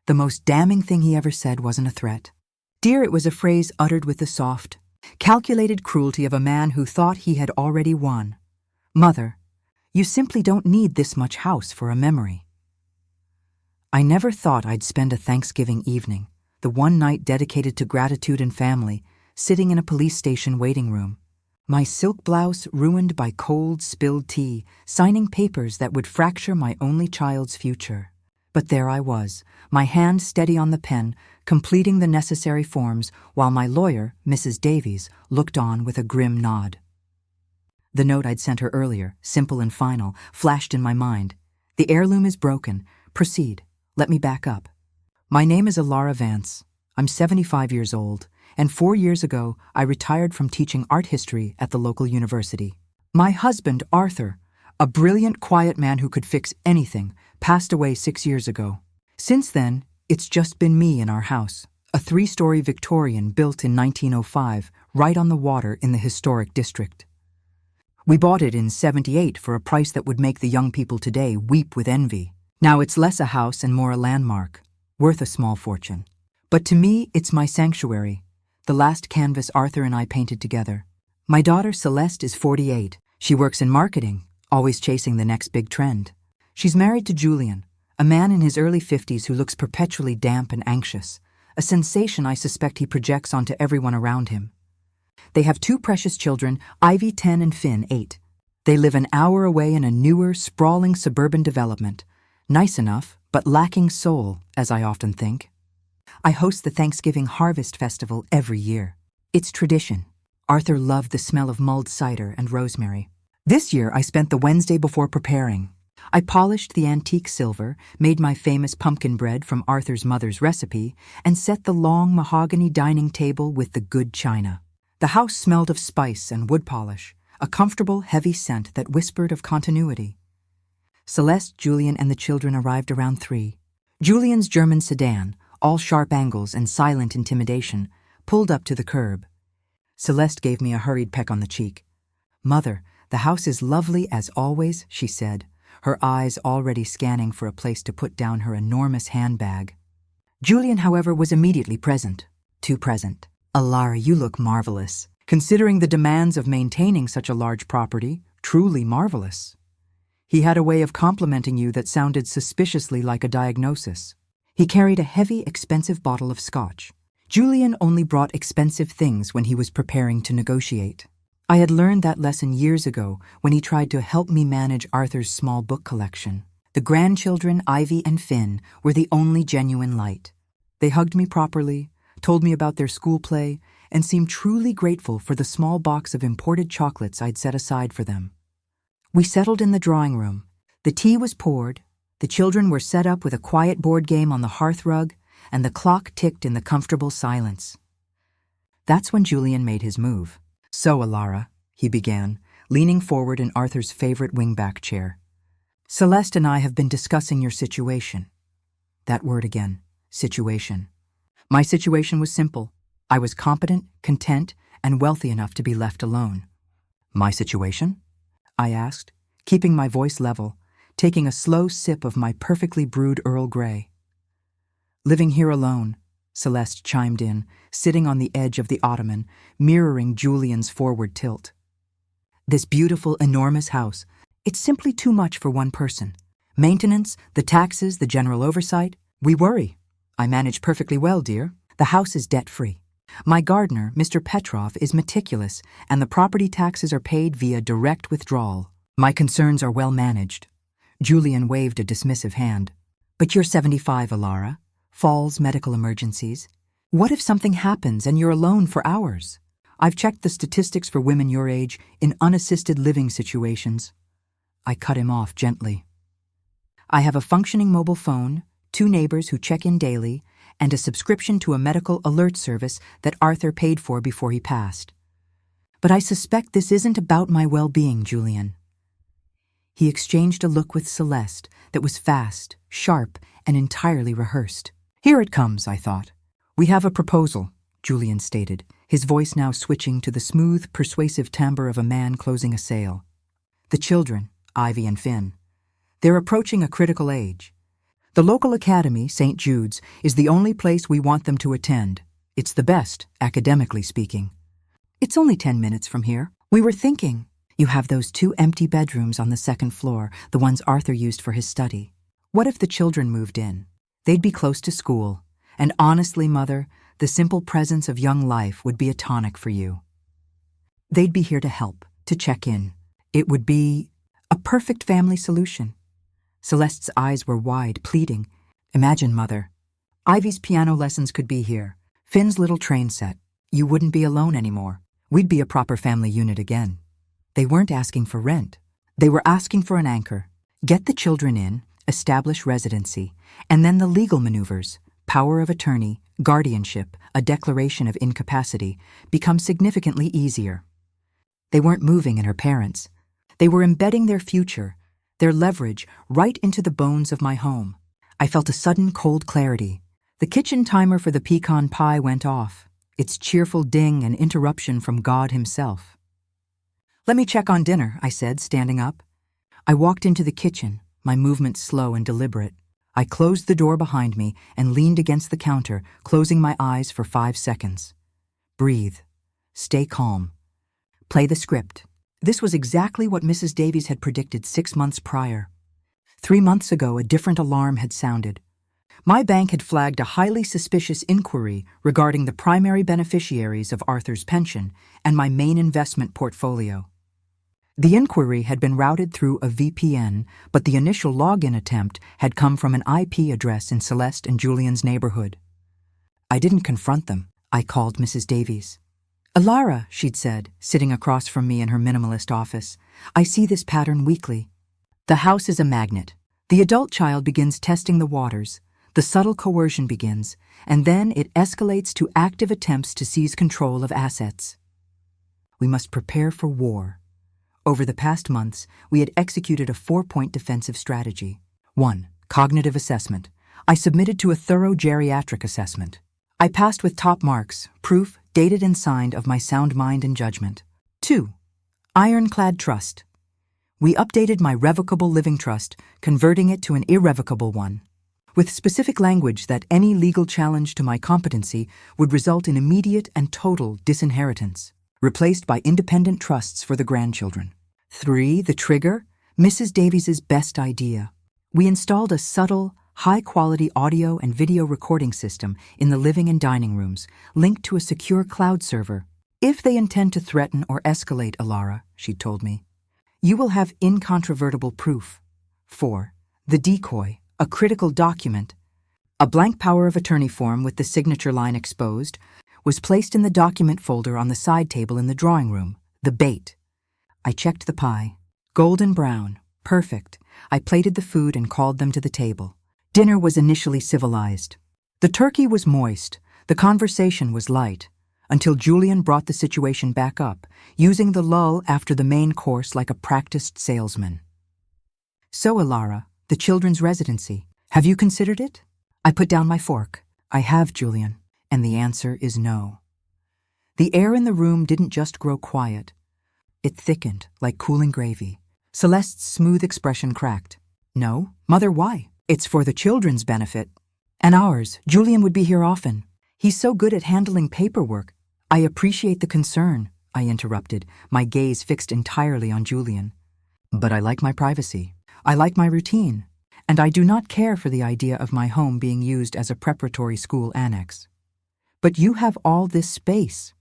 The most damning thing he ever said wasn't a threat. Dear, it was a phrase uttered with the soft, calculated cruelty of a man who thought he had already won. Mother, you simply don't need this much house for a memory. I never thought I'd spend a Thanksgiving evening, the one night dedicated to gratitude and family, sitting in a police station waiting room. My silk blouse ruined by cold, spilled tea, signing papers that would fracture my only child's future. But there I was, my hand steady on the pen, completing the necessary forms, while my lawyer, Mrs. Davies, looked on with a grim nod. The note I'd sent her earlier, simple and final, flashed in my mind. The heirloom is broken. Proceed. Let me back up. My name is Alara Vance. I'm 75 years old, and 4 years ago I retired from teaching art history at the local university. My husband, Arthur, a brilliant, quiet man who could fix anything, passed away 6 years ago. Since then, it's just been me in our house, a 3-story Victorian built in 1905, right on the water in the historic district. We bought it in '78 for a price that would make the young people today weep with envy. Now it's less a house and more a landmark, worth a small fortune. But to me, it's my sanctuary, the last canvas Arthur and I painted together. My daughter Celeste is 48. She works in marketing, always chasing the next big trend. She's married to Julian, a man in his early 50s who looks perpetually damp and anxious, a sensation I suspect he projects onto everyone around him. They have 2 precious children, Ivy 10 and Finn 8. They live an hour away in a newer, sprawling suburban development. Nice enough, but lacking soul, as I often think. I host the Thanksgiving Harvest Festival every year. It's tradition. Arthur loved the smell of mulled cider and rosemary. This year I spent the Wednesday before preparing. I polished the antique silver, made my famous pumpkin bread from Arthur's mother's recipe, and set the long mahogany dining table with the good china. The house smelled of spice and wood polish, a comfortable, heavy scent that whispered of continuity. Celeste, Julian, and the children arrived around 3. Julian's German sedan, all sharp angles and silent intimidation, pulled up to the curb. Celeste gave me a hurried peck on the cheek. "Mother, the house is lovely as always," she said, her eyes already scanning for a place to put down her enormous handbag. Julian, however, was immediately present. Too present. "Alara, you look marvelous. Considering the demands of maintaining such a large property, truly marvelous." He had a way of complimenting you that sounded suspiciously like a diagnosis. He carried a heavy, expensive bottle of scotch. Julian only brought expensive things when he was preparing to negotiate. I had learned that lesson years ago when he tried to help me manage Arthur's small book collection. The grandchildren, Ivy and Finn, were the only genuine light. They hugged me properly, told me about their school play, and seemed truly grateful for the small box of imported chocolates I'd set aside for them. We settled in the drawing room. The tea was poured, the children were set up with a quiet board game on the hearth rug, and the clock ticked in the comfortable silence. That's when Julian made his move. "So, Alara," he began, leaning forward in Arthur's favorite wingback chair. "Celeste and I have been discussing your situation." That word again, situation. My situation was simple. I was competent, content, and wealthy enough to be left alone. "My situation?" I asked, keeping my voice level, taking a slow sip of my perfectly brewed Earl Grey. "Living here alone," Celeste chimed in, sitting on the edge of the ottoman, mirroring Julian's forward tilt. "This beautiful, enormous house, it's simply too much for one person. Maintenance, the taxes, the general oversight, we worry. I manage perfectly well, dear. The house is debt-free. My gardener, Mr. Petrov, is meticulous, and the property taxes are paid via direct withdrawal. My concerns are well managed." Julian waved a dismissive hand. "But you're 75, Alara. Falls, medical emergencies. What if something happens and you're alone for hours? I've checked the statistics for women your age in unassisted living situations." I cut him off gently. "I have a functioning mobile phone, 2 neighbors who check in daily, and a subscription to a medical alert service that Arthur paid for before he passed. But I suspect this isn't about my well-being, Julian." He exchanged a look with Celeste that was fast, sharp, and entirely rehearsed. "Here it comes," I thought. "We have a proposal," Julian stated, his voice now switching to the smooth, persuasive timbre of a man closing a sale. "The children, Ivy and Finn, they're approaching a critical age. The local academy, St. Jude's, is the only place we want them to attend. It's the best, academically speaking. It's only 10 minutes from here. We were thinking. You have those 2 empty bedrooms on the 2nd floor, the ones Arthur used for his study. What if the children moved in? They'd be close to school. And honestly, Mother, the simple presence of young life would be a tonic for you. They'd be here to help, to check in. It would be a perfect family solution. Celeste's eyes were wide, pleading. Imagine, Mother. Ivy's piano lessons could be here. Finn's little train set. You wouldn't be alone anymore. We'd be a proper family unit again. They weren't asking for rent. They were asking for an anchor. Get the children in, establish residency, and then the legal maneuvers, power of attorney, guardianship, a declaration of incapacity, become significantly easier. They weren't moving in her parents. They were embedding their future, their leverage, right into the bones of my home. I felt a sudden cold clarity. The kitchen timer for the pecan pie went off, its cheerful ding an interruption from God himself. Let me check on dinner, I said, standing up. I walked into the kitchen, my movements slow and deliberate. I closed the door behind me and leaned against the counter, closing my eyes for 5 seconds. Breathe. Stay calm. Play the script. This was exactly what Mrs. Davies had predicted 6 months prior. 3 months ago, a different alarm had sounded. My bank had flagged a highly suspicious inquiry regarding the primary beneficiaries of Arthur's pension and my main investment portfolio. The inquiry had been routed through a VPN, but the initial login attempt had come from an IP address in Celeste and Julian's neighborhood. I didn't confront them. I called Mrs. Davies. Alara, she'd said, sitting across from me in her minimalist office, I see this pattern weekly. The house is a magnet. The adult child begins testing the waters. The subtle coercion begins, and then it escalates to active attempts to seize control of assets. We must prepare for war. Over the past months, we had executed a 4-point defensive strategy. 1. Cognitive assessment. I submitted to a thorough geriatric assessment. I passed with top marks, proof, dated and signed, of my sound mind and judgment. 2. Ironclad trust. We updated my revocable living trust, converting it to an irrevocable one, with specific language that any legal challenge to my competency would result in immediate and total disinheritance, replaced by independent trusts for the grandchildren. 3. The trigger, Mrs. Davies's best idea. We installed a subtle, high-quality audio and video recording system in the living and dining rooms, linked to a secure cloud server. If they intend to threaten or escalate, Alara, she'd told me, you will have incontrovertible proof. 4. The decoy, a critical document. A blank power of attorney form with the signature line exposed was placed in the document folder on the side table in the drawing room, the bait. I checked the pie. Golden brown, perfect. I plated the food and called them to the table. Dinner was initially civilized. The turkey was moist, the conversation was light, until Julian brought the situation back up, using the lull after the main course like a practiced salesman. So, Alara, the children's residency, have you considered it? I put down my fork. I have, Julian, and the answer is no. The air in the room didn't just grow quiet. It thickened like cooling gravy. Celeste's smooth expression cracked. No, Mother, why? It's for the children's benefit. And ours. Julian would be here often. He's so good at handling paperwork. I appreciate the concern, I interrupted, my gaze fixed entirely on Julian. But I like my privacy. I like my routine. And I do not care for the idea of my home being used as a preparatory school annex. But you have all this space.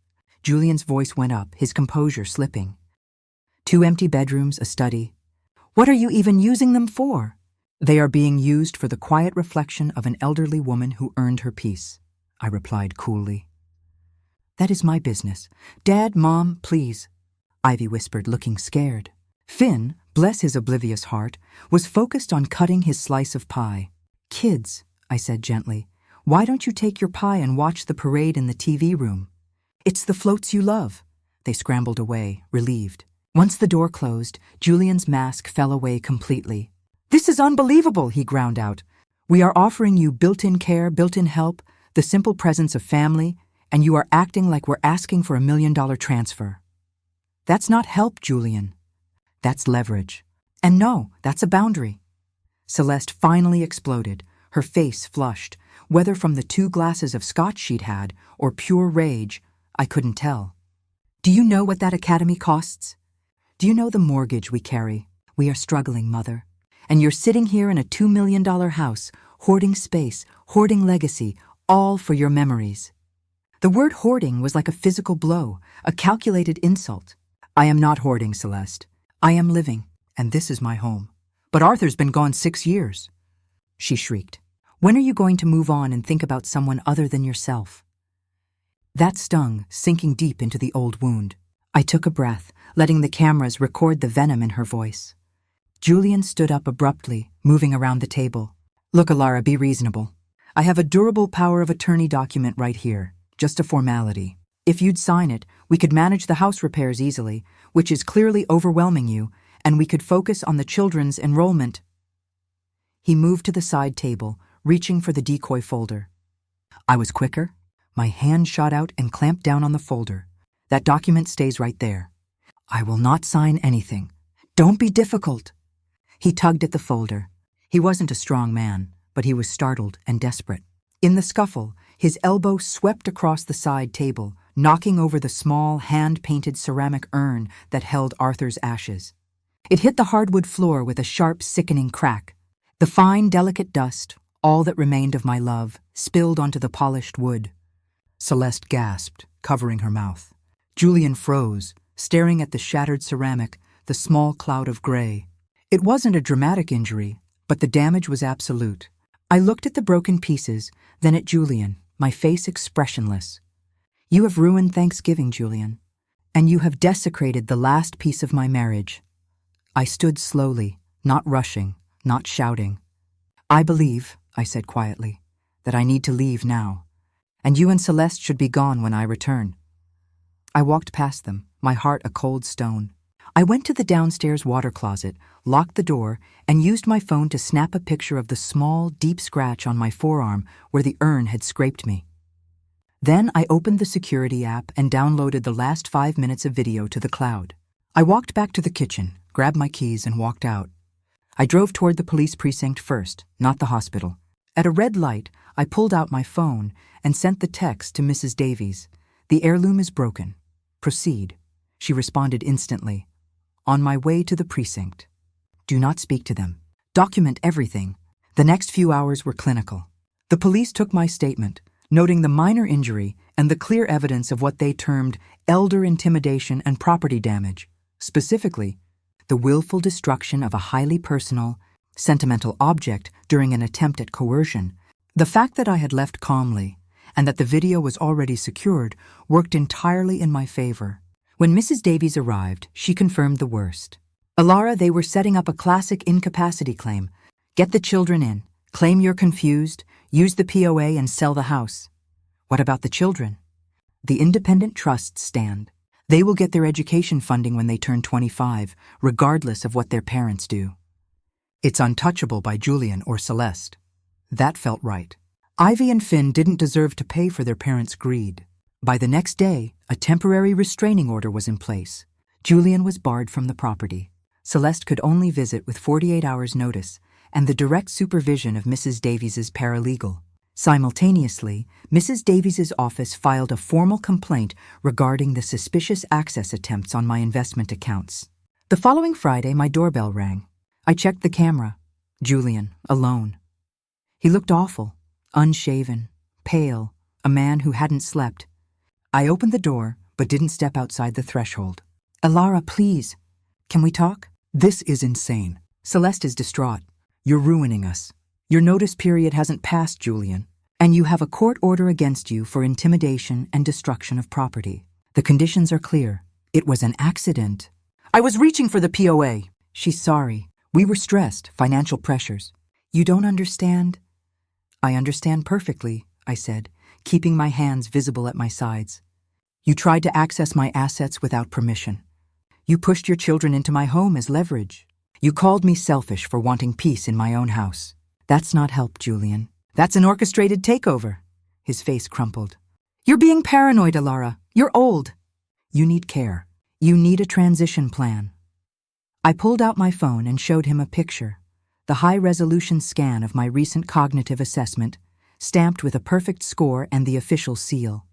Julian's voice went up, his composure slipping. 2 empty bedrooms, a study. What are you even using them for? They are being used for the quiet reflection of an elderly woman who earned her peace, I replied coolly. That is my business. Dad, Mom, please, Ivy whispered, looking scared. Finn, bless his oblivious heart, was focused on cutting his slice of pie. Kids, I said gently, why don't you take your pie and watch the parade in the TV room? It's the floats you love. They scrambled away, relieved. Once the door closed, Julian's mask fell away completely. This is unbelievable, he ground out. We are offering you built-in care, built-in help, the simple presence of family, and you are acting like we're asking for $1 million transfer. That's not help, Julian. That's leverage. And no, that's a boundary. Celeste finally exploded, her face flushed, whether from the 2 glasses of scotch she'd had or pure rage, I couldn't tell. Do you know what that academy costs? Do you know the mortgage we carry? We are struggling, Mother. And you're sitting here in a $2 million house, hoarding space, hoarding legacy, all for your memories. The word hoarding was like a physical blow, a calculated insult. I am not hoarding, Celeste. I am living, and this is my home. But Arthur's been gone 6 years. She shrieked. When are you going to move on and think about someone other than yourself? That stung, sinking deep into the old wound. I took a breath, letting the cameras record the venom in her voice. Julian stood up abruptly, moving around the table. Look, Alara, be reasonable. I have a durable power of attorney document right here, just a formality. If you'd sign it, we could manage the house repairs easily, which is clearly overwhelming you, and we could focus on the children's enrollment. He moved to the side table, reaching for the decoy folder. I was quicker. My hand shot out and clamped down on the folder. That document stays right there. I will not sign anything. Don't be difficult. He tugged at the folder. He wasn't a strong man, but he was startled and desperate. In the scuffle, his elbow swept across the side table, knocking over the small, hand-painted ceramic urn that held Arthur's ashes. It hit the hardwood floor with a sharp, sickening crack. The fine, delicate dust, all that remained of my love, spilled onto the polished wood. Celeste gasped, covering her mouth. Julian froze, staring at the shattered ceramic, the small cloud of gray. It wasn't a dramatic injury, but the damage was absolute. I looked at the broken pieces, then at Julian, my face expressionless. You have ruined Thanksgiving, Julian, and you have desecrated the last piece of my marriage. I stood slowly, not rushing, not shouting. I believe, I said quietly, that I need to leave now, and you and Celeste should be gone when I return. I walked past them, my heart a cold stone. I went to the downstairs water closet, locked the door, and used my phone to snap a picture of the small, deep scratch on my forearm where the urn had scraped me. Then I opened the security app and downloaded the last 5 minutes of video to the cloud. I walked back to the kitchen, grabbed my keys, and walked out. I drove toward the police precinct first, not the hospital. At a red light, I pulled out my phone and sent the text to Mrs. Davies. The heirloom is broken. Proceed. She responded instantly. On my way to the precinct. Do not speak to them. Document everything. The next few hours were clinical. The police took my statement, noting the minor injury and the clear evidence of what they termed elder intimidation and property damage, specifically, the willful destruction of a highly personal, sentimental object during an attempt at coercion. The fact that I had left calmly and that the video was already secured worked entirely in my favor. When Mrs. Davies arrived, she confirmed the worst. Alara, they were setting up a classic incapacity claim. Get the children in, claim you're confused, use the POA and sell the house. What about the children? The independent trusts stand. They will get their education funding when they turn 25, regardless of what their parents do. It's untouchable by Julian or Celeste. That felt right. Ivy and Finn didn't deserve to pay for their parents' greed. By the next day, a temporary restraining order was in place. Julian was barred from the property. Celeste could only visit with 48 hours' notice and the direct supervision of Mrs. Davies's paralegal. Simultaneously, Mrs. Davies's office filed a formal complaint regarding the suspicious access attempts on my investment accounts. The following Friday, my doorbell rang. I checked the camera. Julian, alone. He looked awful, unshaven, pale, a man who hadn't slept. I opened the door, but didn't step outside the threshold. Alara, please. Can we talk? This is insane. Celeste is distraught. You're ruining us. Your notice period hasn't passed, Julian, and you have a court order against you for intimidation and destruction of property. The conditions are clear. It was an accident. I was reaching for the POA. She's sorry. We were stressed, financial pressures. You don't understand? I understand perfectly, I said, keeping my hands visible at my sides. You tried to access my assets without permission. You pushed your children into my home as leverage. You called me selfish for wanting peace in my own house. That's not help, Julian. That's an orchestrated takeover. His face crumpled. You're being paranoid, Alara. You're old. You need care. You need a transition plan. I pulled out my phone and showed him a picture. the high-resolution scan of my recent cognitive assessment, stamped with a perfect score and the official seal.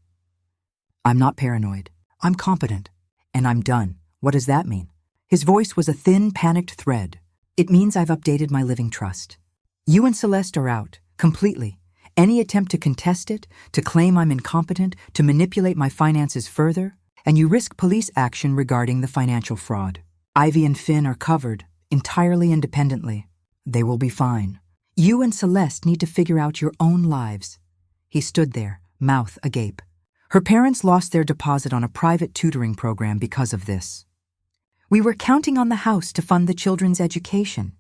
I'm not paranoid. I'm competent. And I'm done. What does that mean? His voice was a thin, panicked thread. It means I've updated my living trust. You and Celeste are out, completely. Any attempt to contest it, to claim I'm incompetent, to manipulate my finances further, and you risk police action regarding the financial fraud. Ivy and Finn are covered, entirely independently. They will be fine. You and Celeste need to figure out your own lives. He stood there, mouth agape. Her parents lost their deposit on a private tutoring program because of this. We were counting on the house to fund the children's education.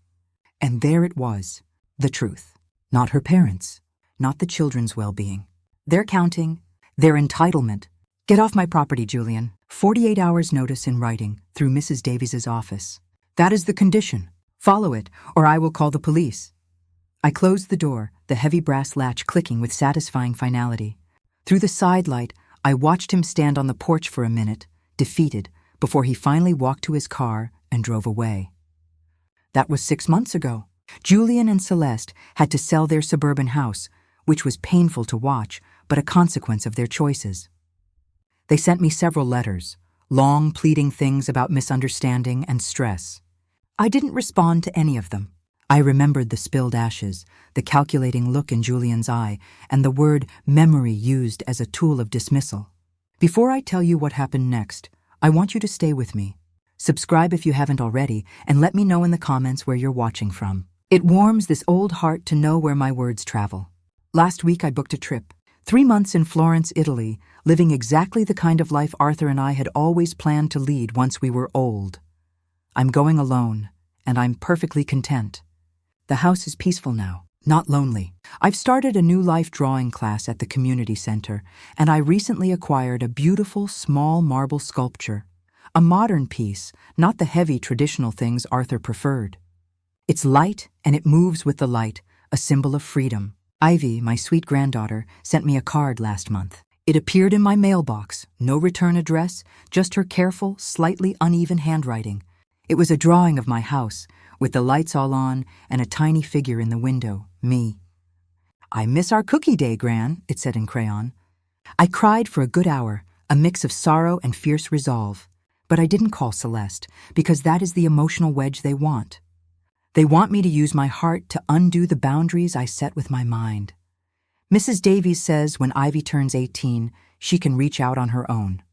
And there it was, the truth. Not her parents, not the children's well-being. Their counting, their entitlement. Get off my property, Julian. 48 hours notice in writing through Mrs. Davies's office. That is the condition. Follow it, or I will call the police. I closed the door, the heavy brass latch clicking with satisfying finality. Through the side light, I watched him stand on the porch for a minute, defeated, before he finally walked to his car and drove away. That was 6 months ago. Julian and Celeste had to sell their suburban house, which was painful to watch, but a consequence of their choices. They sent me several letters, long pleading things about misunderstanding and stress. I didn't respond to any of them. I remembered the spilled ashes, the calculating look in Julian's eye, and the word memory used as a tool of dismissal. Before I tell you what happened next, I want you to stay with me. Subscribe if you haven't already, and let me know in the comments where you're watching from. It warms this old heart to know where my words travel. Last week I booked a trip. 3 months in Florence, Italy, living exactly the kind of life Arthur and I had always planned to lead once we were old. I'm going alone, and I'm perfectly content. The house is peaceful now, not lonely. I've started a new life drawing class at the community center, and I recently acquired a beautiful small marble sculpture. A modern piece, not the heavy traditional things Arthur preferred. It's light, and it moves with the light, a symbol of freedom. Ivy, my sweet granddaughter, sent me a card last month. It appeared in my mailbox, no return address, just her careful, slightly uneven handwriting. It was a drawing of my house, with the lights all on and a tiny figure in the window, me. I miss our cookie day, Gran, it said in crayon. I cried for a good hour, a mix of sorrow and fierce resolve. But I didn't call Celeste, because that is the emotional wedge they want. They want me to use my heart to undo the boundaries I set with my mind. Mrs. Davies says when Ivy turns 18, she can reach out on her own.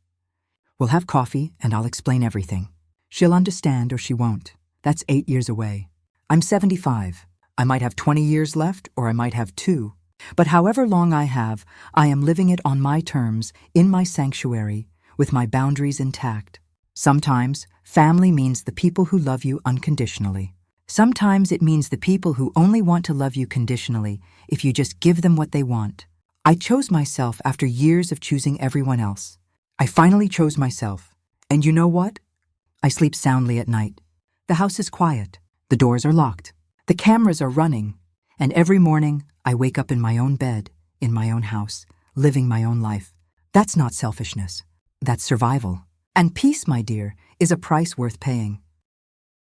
We'll have coffee, and I'll explain everything. She'll understand or she won't. That's 8 years away. I'm 75. I might have 20 years left, or I might have 2. But however long I have, I am living it on my terms, in my sanctuary, with my boundaries intact. Sometimes, family means the people who love you unconditionally. Sometimes it means the people who only want to love you conditionally if you just give them what they want. I chose myself after years of choosing everyone else. I finally chose myself. And you know what? I sleep soundly at night. The house is quiet. The doors are locked. The cameras are running. And every morning, I wake up in my own bed, in my own house, living my own life. That's not selfishness. That's survival. And peace, my dear, is a price worth paying.